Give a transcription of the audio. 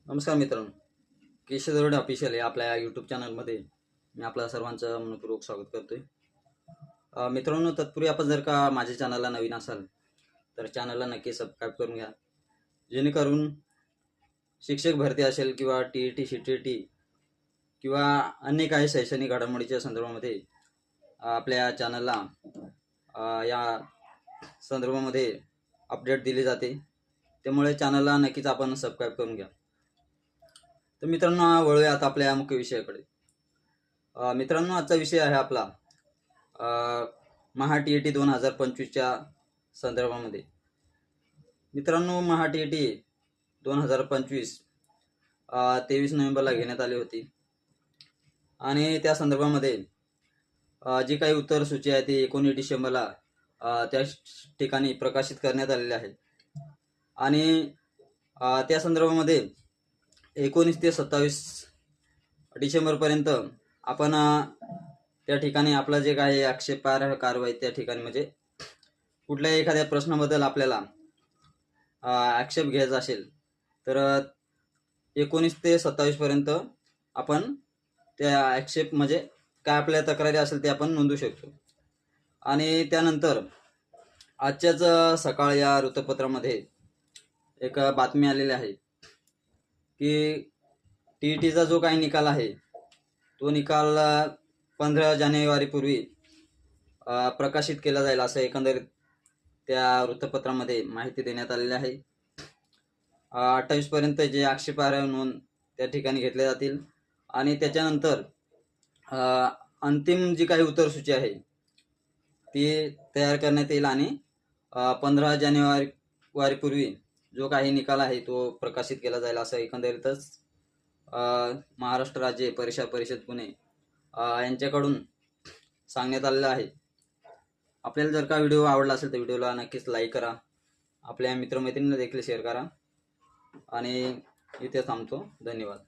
नमस्कार मित्रांनो, केशव दरोडे ऑफिशियल या आपल्या यूट्यूब चॅनलमध्ये मी आपल्या सर्वांचं मनपूर्वक स्वागत करतोय. मित्रांनो, तत्पूर्वी आपण जर का माझ्या चॅनलला नवीन असाल तर चॅनलला नक्की सबस्क्राईब करून घ्या, जेणेकरून शिक्षक भरती असेल किंवा TET CTET किंवा अन्य काही शैक्षणिक घडामोडीच्या संदर्भामध्ये आपल्या चॅनलला या संदर्भामध्ये अपडेट दिली जाते. त्यामुळे चॅनलला नक्कीच आपण सबस्क्राईब करून घ्या. तर मित्रांनो, वळूया आता आपल्या मुख्य विषयाकडे. मित्रांनो, आजचा विषय आहे आपला महा TET 2025च्या संदर्भामध्ये. मित्रांनो, महा TET 2025 23 नोव्हेंबरला घेण्यात आली होती आणि त्या संदर्भामध्ये जी काही उत्तर सूची आहे ती 19 डिसेंबरला त्या ठिकाणी प्रकाशित करण्यात आलेली आहे आणि त्या संदर्भामध्ये 19 ते 27 डिसेंबरपर्यंत आपण त्या ठिकाणी आपलं जे काही आक्षेपार्ह कारवाई त्या ठिकाणी म्हणजे कुठल्याही एखाद्या प्रश्नाबद्दल आपल्याला आक्षेप घ्यायचा असेल तर 19 ते 27 पर्यंत आपण त्या आक्षेप म्हणजे काय आपल्या तक्रारी असेल ते आपण नोंदवू शकतो. आणि त्यानंतर आजच्याच सकाळ या वृत्तपत्रामध्ये एक बातमी आलेली आहे की TETचा जो काही निकाल आहे तो निकाल 15 जानेवारीपूर्वी प्रकाशित केला जाईल असं एकंदरीत त्या वृत्तपत्रामध्ये माहिती देण्यात आलेली आहे. 28 पर्यंत जे आक्षेपार्ह नोंद त्या ठिकाणी घेतले जातील आणि त्याच्यानंतर अंतिम जी काही उत्तरसूची आहे ती तयार करण्यात येईल आणि 15 जानेवारीपूर्वी जो काही निकाल आहे तो प्रकाशित केला जाईल असं एकंदरीतच महाराष्ट्र राज्य परीक्षा परिषद पुणे यांच्याकडून सांगण्यात आलेलं आहे. आपल्याला जर का व्हिडिओ आवडला असेल तर व्हिडिओला नक्कीच लाईक करा, आपल्या मित्रमैत्रिणींना देखील शेअर करा आणि इथे थांबतो. धन्यवाद.